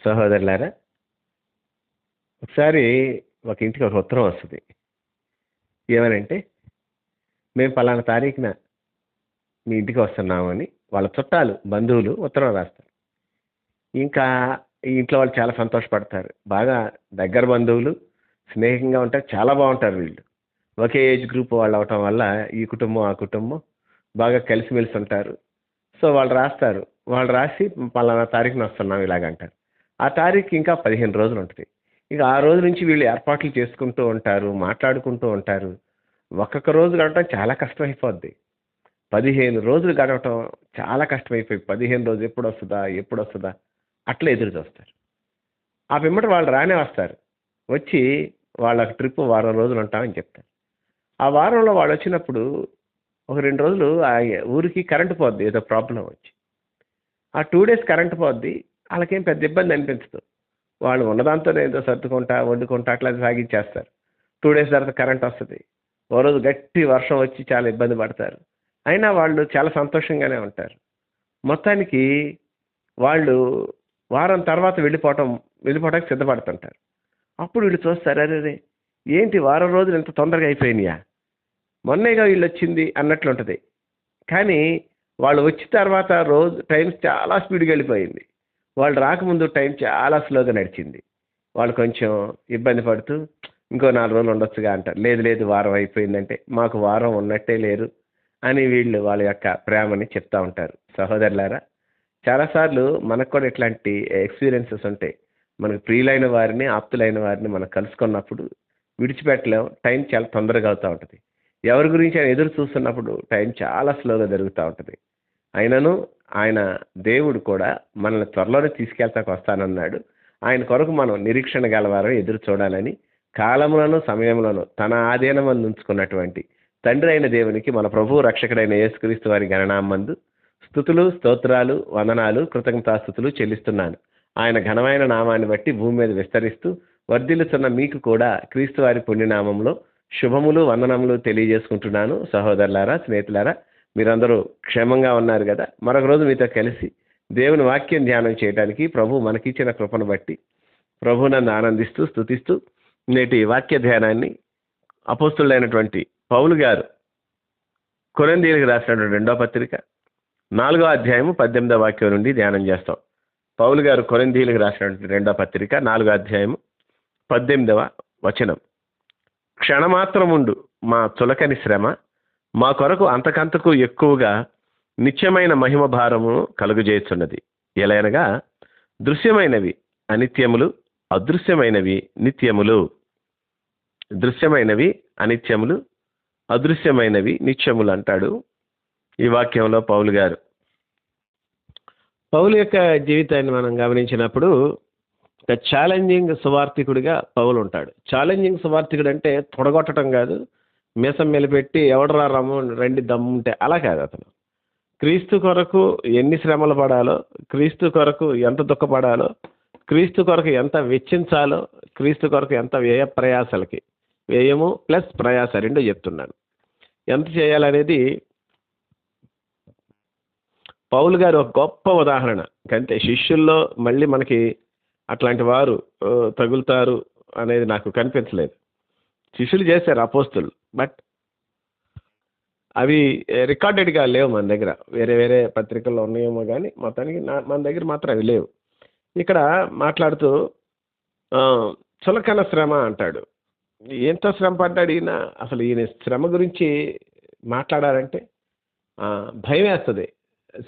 సహోదరులారా, ఒకసారి ఒక ఇంటికి ఒక ఉత్తరం వస్తుంది. ఏమనంటే, మేము పలానా తారీఖున మీ ఇంటికి వస్తున్నామని వాళ్ళ చుట్టాలు బంధువులు ఉత్తరం రాస్తారు. ఇంకా ఈ ఇంట్లో వాళ్ళు చాలా సంతోషపడతారు. బాగా దగ్గర బంధువులు, స్నేహంగా ఉంటారు, చాలా బాగుంటారు వీళ్ళు. ఒకే ఏజ్ గ్రూప్ వాళ్ళు అవటం వల్ల ఈ కుటుంబం ఆ కుటుంబం బాగా కలిసిమెలిసి ఉంటారు. సో వాళ్ళు రాస్తారు. వాళ్ళు రాసి పలానా తారీఖున వస్తున్నాం ఇలాగంటారు. ఆ తారీఖు ఇంకా 15 రోజులు ఉంటుంది. ఇక ఆ రోజు నుంచి వీళ్ళు ఏర్పాట్లు చేసుకుంటూ ఉంటారు, మాట్లాడుకుంటూ ఉంటారు. ఒక్కొక్క రోజు గడవటం చాలా కష్టమైపోద్ది. 15 రోజులు గడవటం చాలా కష్టమైపోయి 15 రోజు ఎప్పుడొస్తుందా ఎప్పుడొస్తుందా అట్లా ఎదురు చూస్తారు. ఆ పిమ్మట వాళ్ళు రానే వస్తారు. వచ్చి వాళ్ళ ట్రిప్ వారం రోజులు ఉంటామని చెప్తారు. ఆ వారంలో వాళ్ళు వచ్చినప్పుడు ఒక 2 రోజులు ఆ ఊరికి కరెంటు పోద్ది, ఏదో ప్రాబ్లం వచ్చి. ఆ 2 డేస్ కరెంటు పోద్ది. వాళ్ళకేం పెద్ద ఇబ్బంది అనిపించదు. వాళ్ళు ఉన్నదాంతోనే ఏదో సర్దుకుంటా, వండుకుంటా అట్లా సాగించేస్తారు. 2 డేస్ తర్వాత కరెంట్ వస్తది. ఓ రోజు గట్టి వర్షం వచ్చి చాలా ఇబ్బంది పడతారు. అయినా వాళ్ళు చాలా సంతోషంగానే ఉంటారు. మొత్తానికి వాళ్ళు వారం తర్వాత వెళ్ళిపోవడానికి సిద్ధపడుతుంటారు. అప్పుడు వీళ్ళు చూస్తారు, అరెరే! ఏంటి వారం రోజులు ఇంత తొందరగా అయిపోయినాయా? మొన్నేగా వీళ్ళొచ్చింది అన్నట్లుంటది. కానీ వాళ్ళు వచ్చిన తర్వాత రోజు టైం చాలా స్పీడ్‌గా వెళ్ళిపోయింది. వాళ్ళు రాకముందు టైం చాలా స్లోగా నడిచింది. వాళ్ళు కొంచెం ఇబ్బంది పడుతూ ఇంకో 4 రోజులు ఉండొచ్చుగా అంటారు. లేదు లేదు వారం అయిపోయిందంటే, మాకు వారం ఉన్నట్టే లేరు అని వీళ్ళు వాళ్ళ యొక్క ప్రేమని చెప్తా ఉంటారు. సహోదరులారా, చాలాసార్లు మనకు కూడా ఇట్లాంటి ఎక్స్‌పీరియన్సెస్ ఉంటాయి. మనకు ప్రియులైన వారిని, ఆప్తులైన వారిని మనం కలుసుకున్నప్పుడు విడిచిపెట్టలేం. టైం చాలా తొందరగా అవుతా ఉంటది. ఎవరి గురించి ఆయన ఎదురు చూస్తున్నప్పుడు టైం చాలా స్లోగా జరుగుతా ఉంటది. అయినను ఆయన దేవుడు కూడా మనల్ని త్వరలోనే తీసుకెళ్తాకు వస్తానన్నాడు. ఆయన కొరకు మనం నిరీక్షణ గలవారం ఎదురు చూడాలని కాలములను, సమయములను తన ఆధీనమందు ఉంచుకున్నటువంటి తండ్రి అయిన దేవునికి మన ప్రభువు రక్షకుడైన యేసుక్రీస్తు వారి గణనామందు స్తుతులు, స్తోత్రాలు, వందనాలు, కృతజ్ఞతాస్తుతులు చెల్లిస్తున్నాను. ఆయన ఘనమైన నామాన్ని బట్టి భూమి మీద విస్తరిస్తూ వర్ధిల్లుతున్న మీకు కూడా క్రీస్తు వారి పుణ్యనామంలో శుభములు, వందనములు తెలియజేసుకుంటున్నాను. సహోదరులారా, స్నేహితులారా, మీరందరూ క్షేమంగా ఉన్నారు కదా? మరొక రోజు మీతో కలిసి దేవుని వాక్యం ధ్యానం చేయడానికి ప్రభు మనకిచ్చిన కృపను బట్టి ప్రభువునందు ఆనందిస్తూ స్తుతిస్తూ నేటి వాక్య ధ్యానాన్ని అపోస్తులైనటువంటి పౌలు గారు కొరింథీయులకు రాసినటువంటి 2వ పత్రిక 4వ అధ్యాయము 18వ వాక్యం నుండి ధ్యానం చేస్తాం. పౌలు గారు కొరింథీయులకు రాసినటువంటి 2వ పత్రిక 4వ అధ్యాయము 18వ వచనం. క్షణమాత్రముండు మా చులకని శ్రమ మా కొరకు అంతకంతకు ఎక్కువగా నిత్యమైన మహిమ భారము కలుగజేస్తున్నది. ఎలయనగా దృశ్యమైనవి అనిత్యములు, అదృశ్యమైనవి నిత్యములు. దృశ్యమైనవి అనిత్యములు, అదృశ్యమైనవి నిత్యములు అంటాడు ఈ వాక్యంలో పౌలు గారు. పౌలు యొక్క జీవితాన్ని మనం గమనించినప్పుడు ఒక ఛాలెంజింగ్ సువార్థికుడిగా పౌలు ఉంటాడు. ఛాలెంజింగ్ సువార్థికుడు అంటే తొడగొట్టడం కాదు, మీసం మెలిపెట్టి ఎవడరా రమ్ము రండి దమ్ముంటే అలా కాదు. అతను క్రీస్తు కొరకు ఎన్ని శ్రమలు పడాలో, క్రీస్తు కొరకు ఎంత దుఃఖపడాలో, క్రీస్తు కొరకు ఎంత వెచ్చించాలో, క్రీస్తు కొరకు ఎంత వ్యయము ప్లస్ ప్రయాస రెండు చెప్తున్నాను. ఎంత చేయాలనేది పౌలు గారు ఒక గొప్ప ఉదాహరణ. కంటే శిష్యుల్లో మళ్ళీ మనకి అట్లాంటి వారు తగులుతారు అనేది నాకు కనిపించలేదు. శిష్యులు చేశారు అపోస్తులు, బట్ అవి రికార్డెడ్గా లేవు మన దగ్గర. వేరే వేరే పత్రికల్లో ఉన్నాయేమో కానీ మొత్తానికి మన దగ్గర మాత్రం అవి లేవు. ఇక్కడ మాట్లాడుతూ చులకన శ్రమ అంటాడు. ఎంత శ్రమ పడ్డాడు ఈయన. అసలు ఈయన శ్రమ గురించి మాట్లాడాలంటే భయం వేస్తుంది.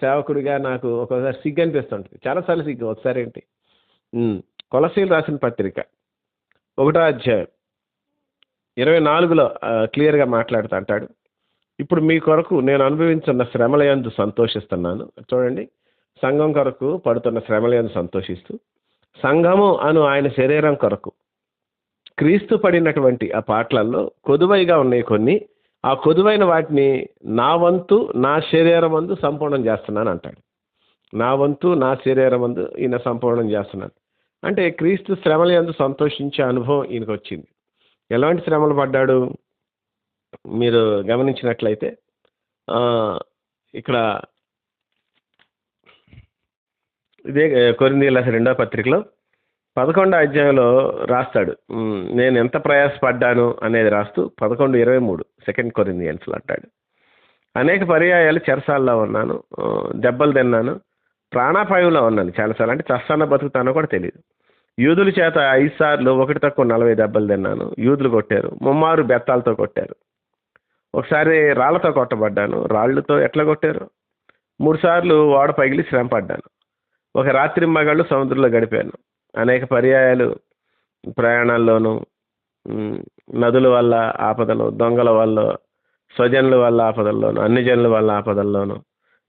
సేవకుడిగా నాకు ఒకసారి సిగ్గు అనిపిస్తుంటుంది, చాలాసార్లు సిగ్గు. ఒకసారి ఏంటి, కొలసీలు రాసిన పత్రిక 1వ అధ్యాయం 24లో క్లియర్గా మాట్లాడుతూ అంటాడు, ఇప్పుడు మీ కొరకు నేను అనుభవించున్న శ్రమల యందు సంతోషిస్తున్నాను. చూడండి, సంఘం కొరకు పడుతున్న శ్రమల యందు సంతోషిస్తూ సంఘము అను ఆయన శరీరం కొరకు క్రీస్తు పడినటువంటి ఆ పాటలలో కొదువైగా ఉన్నాయి కొన్ని. ఆ కొదువైన వాటిని నా వంతు నా శరీరమందు సంపూర్ణం చేస్తున్నాను అంటాడు. నా వంతు నా శరీరమందు ఈయన సంపూర్ణం చేస్తున్నాను అంటే క్రీస్తు శ్రమల యందు సంతోషించే అనుభవం ఈయనకు వచ్చింది. ఎలాంటి శ్రమలు పడ్డాడు మీరు గమనించినట్లయితే ఇక్కడ ఇదే కొరింథీయులకు 2వ పత్రికలో 11వ అధ్యాయంలో రాస్తాడు. నేను ఎంత ప్రయాసపడ్డాను అనేది రాస్తూ 11:23 సెకండ్ కొరింథియన్స్‌లో అంటాడు. అనేక పర్యాయాలు చెరసాల్లో ఉన్నాను, దెబ్బలు తిన్నాను, ప్రాణాపాయంలో ఉన్నాను చాలాసార్లు. అంటే చస్తానో బతుకుతానో కూడా తెలియదు. యూదుల చేత 5 సార్లు 1 తక్కువ 40 దెబ్బలు తిన్నాను. యూదులు కొట్టారు, ముమ్మారు బెత్తాలతో కొట్టారు. ఒకసారి రాళ్లతో కొట్టబడ్డాను. రాళ్లతో ఎట్లా కొట్టారు? 3 సార్లు ఓడ పగిలి శ్రమ పడ్డాను. ఒక రాత్రి మగాళ్ళు సముద్రంలో గడిపాను. అనేక పర్యాయాలు ప్రయాణాల్లోనూ, నదుల వల్ల ఆపదలు, దొంగల వల్ల, స్వజనుల వల్ల ఆపదల్లోనూ, అన్ని జనుల వల్ల ఆపదల్లోనూ,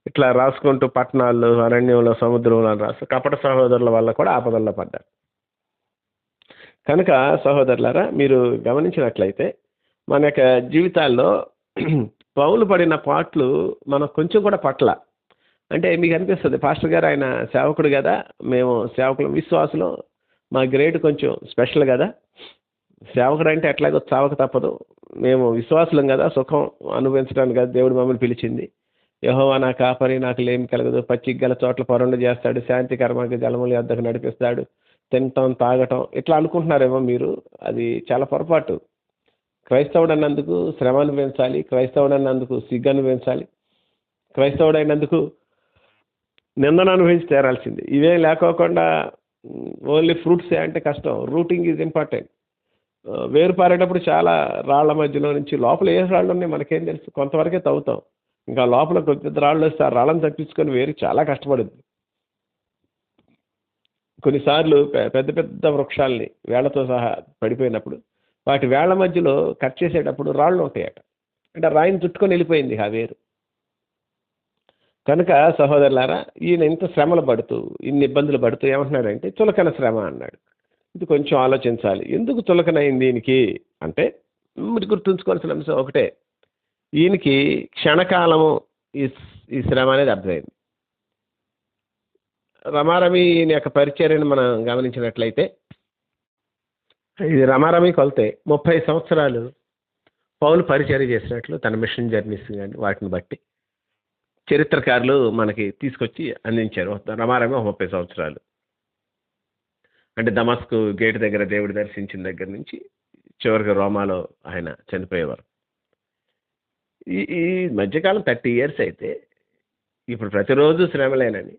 ఇట్లా రాసుకుంటూ పట్టణాల్లో, అరణ్యంలో, సముద్రంలో రాసు కపట సహోదరుల వల్ల కూడా ఆపదల్లో పడ్డారు. కనుక సహోదరులారా, మీరు గమనించినట్లయితే మన యొక్క జీవితాల్లో పౌలు పడిన పాట్లు మనం కొంచెం కూడా పట్ల. అంటే మీకు అనిపిస్తుంది, పాస్టర్ గారు ఆయన సేవకుడు కదా, మేము సేవకులు విశ్వాసులు, మా గ్రేడ్ కొంచెం స్పెషల్ కదా, సేవకుడు అంటే ఎట్లాగో చావక తప్పదు, మేము విశ్వాసులం కదా, సుఖం అనుభవించడానికి కదా దేవుడు మమ్మల్ని పిలిచింది, యెహోవా నా కాపరి, నాకు లేమి కలగదు, పచ్చిక గల చోట్ల పరుండ చేస్తాడు, శాంతికరమైన జలముల యొద్దకు నడిపిస్తాడు, తినటం తాగటం, ఇట్లా అనుకుంటున్నారేమో మీరు. అది చాలా పొరపాటు. క్రైస్తవుడు అన్నందుకు శ్రమ అనుభవించాలి, క్రైస్తవుడు అన్నందుకు సిగ్గు అనుభవించాలి, క్రైస్తవుడైనందుకు నిందన అనుభవించి తీరాల్సింది. ఇవేం లేకోకుండా ఓన్లీ ఫ్రూట్సే అంటే కష్టం. Rooting is important. వేరు పారేటప్పుడు చాలా రాళ్ల మధ్యలో నుంచి లోపల ఏ రాళ్ళు ఉన్నాయి మనకేం తెలుసు, కొంతవరకే తవ్వుతాం. ఇంకా లోపల కొద్ది రాళ్ళు వస్తే ఆ రాళ్ళని తప్పించుకొని వేరు చాలా కష్టపడుద్ది. కొన్నిసార్లు పెద్ద పెద్ద వృక్షాలని వేళ్లతో సహా పడిపోయినప్పుడు వాటి వేళ్ల మధ్యలో కట్ చేసేటప్పుడు రాళ్ళు ఉంటాయట. అంటే రాయిని చుట్టుకొని వెళ్ళిపోయింది ఆ వేరు. కనుక సహోదరులారా, ఈయన ఇంత శ్రమలు పడుతూ, ఇన్ని ఇబ్బందులు పడుతూ ఏమంటున్నాడంటే చులకన శ్రమ అన్నాడు. ఇది కొంచెం ఆలోచించాలి. ఎందుకు చులకనైంది ఈయనకి అంటే, మీరు గుర్తుంచుకోవాల్సిన అంశం ఒకటే, ఈయనకి క్షణకాలము ఈ ఈ శ్రమ అనేది అర్థమైంది. రమారమి ఈయన యొక్క పరిచర్యను మనం గమనించినట్లయితే, ఇది రమారమి కొలితే 30 సంవత్సరాలు పౌలు పరిచర్య చేసినట్లు తన మిషన్ జర్నీస్ కానీ వాటిని బట్టి చరిత్రకారులు మనకి తీసుకొచ్చి అందించారు. రమారమి 30 సంవత్సరాలు. అంటే దమస్కు గేట్ దగ్గర దేవుడి దర్శించిన దగ్గర నుంచి చివరికి రోమాలో ఆయన చనిపోయేవారు. ఈ ఈ మధ్యకాలం 30 ఇయర్స్ అయితే ఇప్పుడు ప్రతిరోజు శ్రమలేనని,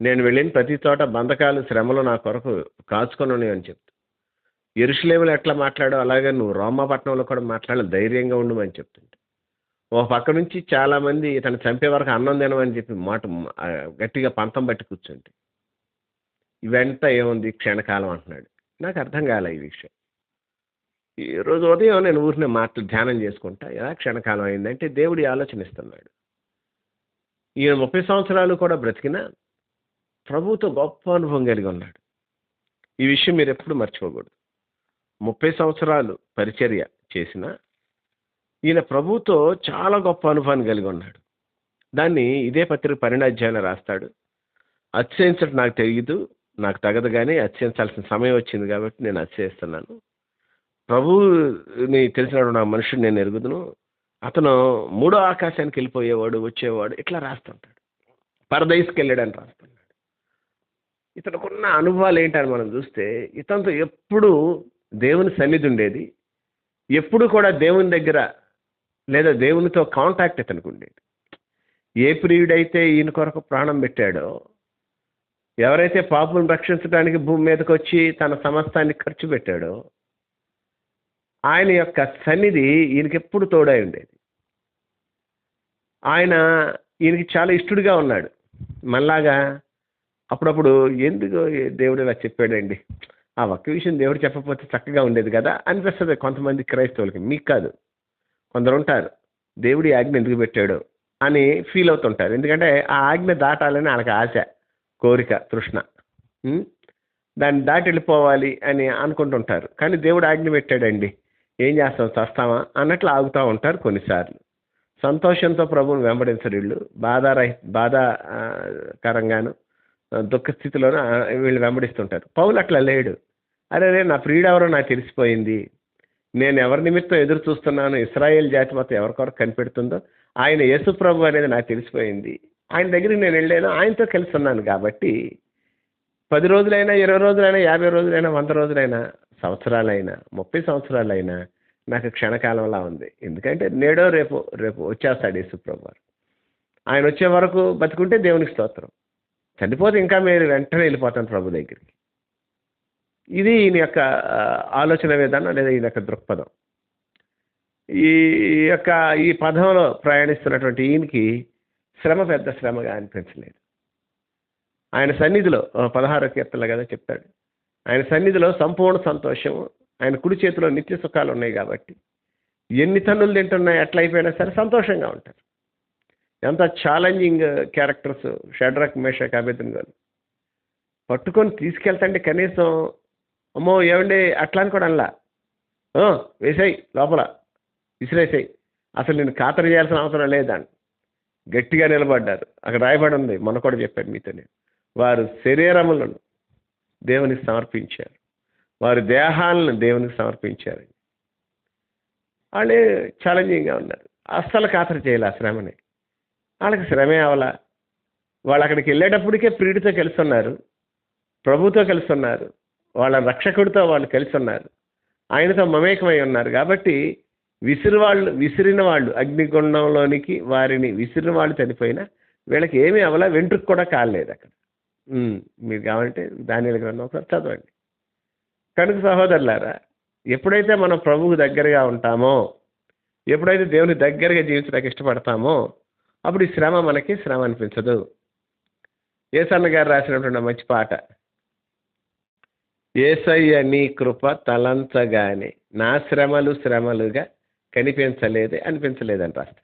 నేను వెళ్ళిన ప్రతి చోట బంధకాలు శ్రమలు నా కొరకు కాచుకొనని అని చెప్తూ, యెరూషలేములో ఎట్లా మాట్లాడో అలాగే నువ్వు రోమాపట్నంలో కూడా మాట్లాడాలి, ధైర్యంగా ఉండమని చెప్తుంటే, ఒక పక్క నుంచి చాలామంది ఇతను చంపే వరకు అన్నం తినమని చెప్పి మాట గట్టిగా పంతం బట్టి కూర్చుంటే, ఇవంతా ఏముంది క్షణకాలం అంటున్నాడు. నాకు అర్థం కాలే ఈ విషయం. ఈరోజు ఉదయం నేను ఊరినే మాటలు ధ్యానం చేసుకుంటా, ఎలా క్షణకాలం అయిందంటే దేవుడి ఆలోచన ఇస్తున్నాడు. ఈయన 30 సంవత్సరాలు కూడా బ్రతికినా ప్రభువుతో గొప్ప అనుభవం కలిగి ఉన్నాడు. ఈ విషయం మీరు ఎప్పుడు మర్చిపోకూడదు. 30 సంవత్సరాలు పరిచర్య చేసిన ఈయన ప్రభువుతో చాలా గొప్ప అనుభవాన్ని కలిగి ఉన్నాడు. దాన్ని ఇదే పత్రిక 12వ అధ్యాయంలో రాస్తాడు. అతిశయించడం నాకు తెలియదు, నాకు తగదు, కానీ అతిశయించాల్సిన సమయం వచ్చింది కాబట్టి నేను అతిశయిస్తున్నాను. ప్రభువుని తెలిసినటువంటి ఆ మనుషుడు నేను ఎరుగుదును, అతను 3వ ఆకాశానికి వెళ్ళిపోయేవాడు, వచ్చేవాడు, ఇట్లా రాస్తుంటాడు. పరదైస్కి వెళ్ళాడని రాస్తున్నాడు. ఇతనుకున్న అనుభవాలు ఏంటని మనం చూస్తే, ఇతనితో ఎప్పుడు దేవుని సన్నిధి ఉండేది, ఎప్పుడు కూడా దేవుని దగ్గర లేదా దేవునితో కాంటాక్ట్ ఇతనికి ఉండేది. ఏ ప్రియుడైతే ఈయన కొరకు ప్రాణం పెట్టాడో, ఎవరైతే పాపులను రక్షించడానికి భూమి మీదకి వచ్చి తన సమస్తాన్ని ఖర్చు పెట్టాడో, ఆయన యొక్క సన్నిధి ఈయనకి ఎప్పుడు తోడై ఉండేది. ఆయన ఈయనకి చాలా ఇష్టడుగా ఉన్నాడు. మనలాగా అప్పుడప్పుడు ఎందుకు దేవుడు ఇలా చెప్పాడండి, ఆ ఒక్క విషయం దేవుడు చెప్పకపోతే చక్కగా ఉండేది కదా అనిపిస్తుంది కొంతమంది క్రైస్తవులకి. మీకు కాదు, కొందరు ఉంటారు దేవుడి ఆజ్ఞ ఎందుకు పెట్టాడు అని ఫీల్ అవుతుంటారు. ఎందుకంటే ఆ ఆజ్ఞ దాటాలని వాళ్ళకి ఆశ, కోరిక, తృష్ణ, దాన్ని దాటి వెళ్ళిపోవాలి అని అనుకుంటుంటారు. కానీ దేవుడు ఆజ్ఞ పెట్టాడండి, ఏం చేస్తాం, చస్తామా అన్నట్లు ఆగుతూ ఉంటారు. కొన్నిసార్లు సంతోషంతో ప్రభువుని వెంబడించరు వీళ్ళు, బాధాకరంగాను దుఃఖ స్థితిలోనూ వీళ్ళు వెంబడిస్తుంటారు. పౌలు అట్లా లేడు. అరే నా ప్రియుడు ఎవరో నాకు తెలిసిపోయింది, నేను ఎవరి నిమిత్తం ఎదురు చూస్తున్నాను, ఇశ్రాయేల్ జాతి మొత్తం ఎవరి కొరకు కనిపెడుతుందో ఆయన యేసు ప్రభు అనేది నాకు తెలిసిపోయింది, ఆయన దగ్గరికి నేను వెళ్ళాను, ఆయనతో కలిసి ఉన్నాను కాబట్టి 10 రోజులైనా, 20 రోజులైనా, 50 రోజులైనా, 100 రోజులైనా, సంవత్సరాలైనా, 30 సంవత్సరాలైనా నాకు క్షణకాలంలా ఉంది. ఎందుకంటే నేడో రేపో రేపు వచ్చేస్తాడు యేసుప్రభువారు. ఆయన వచ్చే వరకు బతికుంటే దేవునికి స్తోత్రం. చనిపోతే ఇంకా మీరు వెంటనే వెళ్ళిపోతాను ప్రభు దగ్గరికి. ఇది ఈయన యొక్క ఆలోచన విధానం, లేదా ఈయన యొక్క దృక్పథం. ఈ యొక్క ఈ పదంలో ప్రయాణిస్తున్నటువంటి ఈయనకి శ్రమ పెద్ద శ్రమగా అనిపించలేదు. ఆయన సన్నిధిలో 16వ కీర్తనలో కదా చెప్తాడు, ఆయన సన్నిధిలో సంపూర్ణ సంతోషము, ఆయన కుడి చేతిలో నిత్య సుఖాలు ఉన్నాయి కాబట్టి ఎన్ని తన్నులు తింటున్నాయి ఎట్లా అయిపోయినా సరే సంతోషంగా ఉంటారు. ఎంత ఛాలెంజింగ్ క్యారెక్టర్స్ షడ్రక్, మేషక్, అబేద్నెగోలు పట్టుకొని తీసుకెళ్తాంటే కనీసం అమ్మో ఏమండి అట్లా అని కూడా అనలా. వేసాయి లోపల విసిరేసాయి, అసలు నేను ఖాతరు చేయాల్సిన అవసరం లేదని గట్టిగా నిలబడ్డారు. అక్కడ రాయబడి ఉంది, మొన్న కూడా చెప్పాను మీతో నేను. వారు శరీరములను దేవునికి సమర్పించారు, వారి దేహాలను దేవునికి సమర్పించారు. వాళ్ళే ఛాలెంజింగ్గా ఉన్నారు, అస్సలు ఖాతరు చేయాలి ఆ శ్రమని. వాళ్ళకి శ్రమే అవలా. వాళ్ళు అక్కడికి వెళ్ళేటప్పటికే ప్రియుడితో కలిసి ఉన్నారు, ప్రభుతో కలిసి ఉన్నారు, వాళ్ళ రక్షకుడితో వాళ్ళు కలిసి ఉన్నారు, ఆయనతో మమేకమై ఉన్నారు. కాబట్టి విసిరిన వాళ్ళు అగ్నిగుండంలోనికి వారిని విసిరిన వాళ్ళు చనిపోయినా వీళ్ళకి ఏమీ అవలా, వెంట్రుకు కూడా కాలేదు అక్కడ. మీరు కావాలంటే దానియేలు గ్రంథం ఒకసారి చదవండి. కనుక సహోదరులారా, ఎప్పుడైతే మనం ప్రభువుకు దగ్గరగా ఉంటామో, ఎప్పుడైతే దేవుని దగ్గరగా జీవించడానికి ఇష్టపడతామో, అప్పుడు ఈ శ్రమ మనకి శ్రమ అనిపించదు. యేసన్న గారు రాసినటువంటి మంచి పాట, యేసయ్య నీ కృప తలంచగానే నా శ్రమలు శ్రమలుగా అనిపించలేదని రాస్తాడు.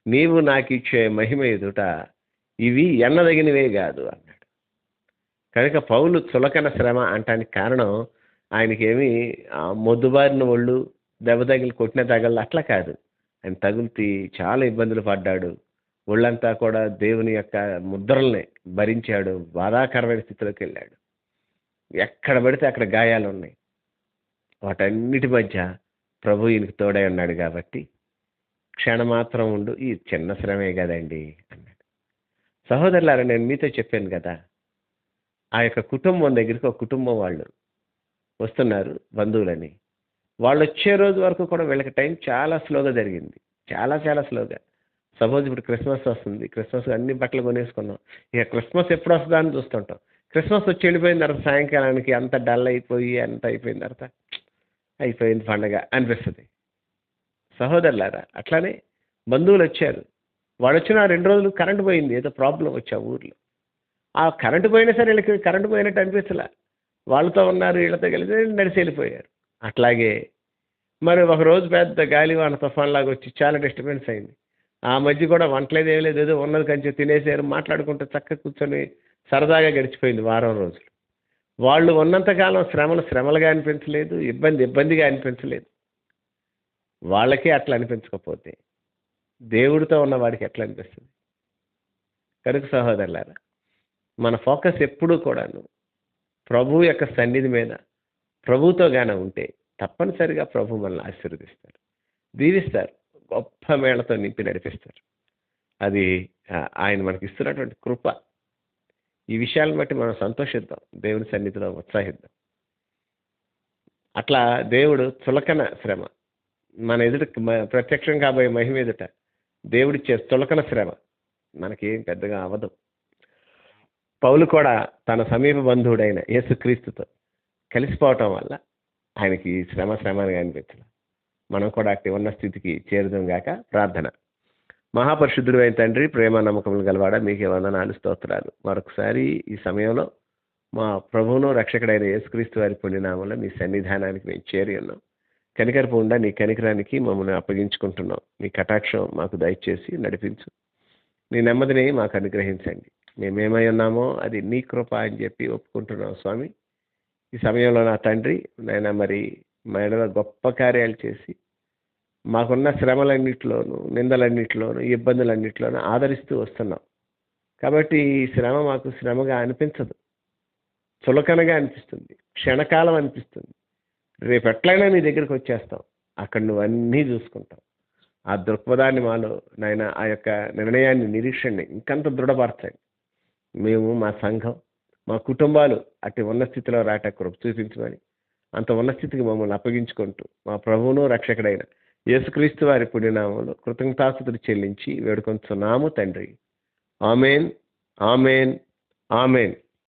నీవు నాకు ఇచ్చే మహిమ ఎదుట ఇవి ఎన్నదగినవే కాదు అన్నాడు. కనుక పౌలు చులకన శ్రమ అంటానికి కారణం ఆయనకేమి మొద్దుబారిన ఒళ్ళు, దెబ్బ తగిలి కొట్టిన తగలు అట్లా కాదు. ఆయన తగులుతీ చాలా ఇబ్బందులు పడ్డాడు. ఒళ్ళంతా కూడా దేవుని యొక్క ముద్రల్ని భరించాడు. బాధాకరమైన స్థితిలోకి వెళ్ళాడు. ఎక్కడ పడితే అక్కడ గాయాలు ఉన్నాయి. వాటన్నిటి మధ్య ప్రభు ఈయనకి తోడై ఉన్నాడు కాబట్టి క్షణమాత్రం ఉండు, ఈ చిన్న శ్రమే కదండి అన్నాడు. సహోదరులారా, నేను మీతో చెప్పాను కదా, ఆ యొక్క కుటుంబం దగ్గరికి ఒక కుటుంబం వాళ్ళు వస్తున్నారు బంధువులని. వాళ్ళు వచ్చే రోజు వరకు కూడా వీళ్ళకి టైం చాలా స్లోగా జరిగింది, చాలా చాలా స్లోగా. సపోజ్ ఇప్పుడు క్రిస్మస్ వస్తుంది, క్రిస్మస్ అన్ని బట్టలు కొనేసుకున్నాం, ఇక క్రిస్మస్ ఎప్పుడు వస్తుందా అని చూస్తుంటాం. క్రిస్మస్ వచ్చి వెళ్ళిపోయిన తర్వాత సాయంకాలానికి అంత డల్ అయిపోయి అంత అయిపోయిన తర్వాత అయిపోయింది పండగ అనిపిస్తుంది. సహోదరులారా, అట్లానే బంధువులు వచ్చారు, వాళ్ళు వచ్చిన 2 రోజులు కరెంటు పోయింది, ఏదో ప్రాబ్లం వచ్చా ఊర్లో. ఆ కరెంటు పోయినా సరే వీళ్ళకి కరెంటు పోయినట్టు అనిపించలే. వాళ్ళతో ఉన్నారు, వీళ్ళతో కలిసి నడిచి వెళ్ళిపోయారు. అట్లాగే మరి ఒకరోజు పెద్ద గాలివాన తుఫాన్ లాగా వచ్చి చాలా డిస్టర్బెన్స్ అయింది. ఆ మధ్య కూడా వంటలేదు ఏం లేదు, ఏదో ఉన్నది కొంచెం తినేసారు, మాట్లాడుకుంటూ చక్కగా కూర్చొని సరదాగా గడిచిపోయింది వారం రోజులు. వాళ్ళు ఉన్నంతకాలం శ్రమలుగా అనిపించలేదు, ఇబ్బందిగా అనిపించలేదు. వాళ్ళకే అట్లా అనిపించకపోతే దేవుడితో ఉన్న వాడికి ఎట్లా అనిపిస్తుంది? కనుక సహోదరులారా, మన ఫోకస్ ఎప్పుడూ కూడాను ప్రభు యొక్క సన్నిధి మీద, ప్రభుతో గానే ఉంటే తప్పనిసరిగా ప్రభు మనల్ని ఆశీర్వదిస్తారు, దీవిస్తారు, గొప్ప మేళతో నింపి నడిపిస్తారు. అది ఆయన మనకి ఇస్తున్నటువంటి కృప. ఈ విషయాలను బట్టి మనం సంతోషిద్దాం, దేవుని సన్నిధిలో ఉత్సాహిద్దాం. అట్లా దేవుడు చులకన శ్రమ మన ఎదుట ప్రత్యక్షం కాబోయే మహిమ ఎదుట దేవుడిచ్చే చులకన శ్రమ మనకేం పెద్దగా అవ్వదు. పౌలు కూడా తన సమీప బంధువుడైన యేసుక్రీస్తుతో కలిసిపోవటం వల్ల ఆయనకి శ్రమగా అనిపించలేదు. మనం కూడా అట్టి ఉన్న స్థితికి చేరుదాం గాక. ప్రార్థన. మహాపరిశుద్ధుడు అయిన తండ్రి, ప్రేమ నమ్మకములు గలవాడ, మీకే వందనాలు, స్తోత్రాలు. మరొకసారి ఈ సమయంలో మా ప్రభువును రక్షకుడైన యేసుక్రీస్తు వారి పుణ్యనామంలో మీ సన్నిధానానికి మేము చేరి ఉన్నాం. కనికరపు ఉండా నీ కనికరానికి మమ్మల్ని అప్పగించుకుంటున్నాం. నీ కటాక్షం మాకు దయచేసి నడిపించు, నీ నెమ్మదిని మాకు అనుగ్రహించండి. మేమేమై ఉన్నామో అది నీ కృప అని చెప్పి ఒప్పుకుంటున్నాం స్వామి. ఈ సమయంలో నా తండ్రి నాయన, మరి మా ఎడల గొప్ప కార్యాలు చేసి మాకున్న శ్రమలన్నింటిలోనూ, నిందలన్నింటిలోనూ, ఇబ్బందులన్నింటిలోనూ ఆదరిస్తూ వస్తున్నాం. కాబట్టి ఈ శ్రమ మాకు శ్రమగా అనిపించదు, చులకనగా అనిపిస్తుంది, క్షణకాలం అనిపిస్తుంది. రేపు ఎట్లయినా నీ దగ్గరికి వచ్చేస్తాం, అక్కడ నువ్వు అన్నీ చూసుకుంటావు. ఆ దృక్పథాన్ని మాలో నాయన, ఆ యొక్క నిర్ణయాన్ని, నిరీక్షణని ఇంకంత దృఢపరచండి. మేము, మా సంఘం మా కుటుంబాలు అట్టి ఉన్న స్థితిలో రాట కృప చూపించమని, అంత ఉన్న స్థితికి మమ్మల్ని అప్పగించుకుంటూ మా ప్రభువును రక్షకుడైన యేసుక్రీస్తు వారి పుణ్యనామంలో కృతజ్ఞతాస్తుతులు చెల్లించి వేడుకొంచున్నాము తండ్రి. Amen, amen, amen.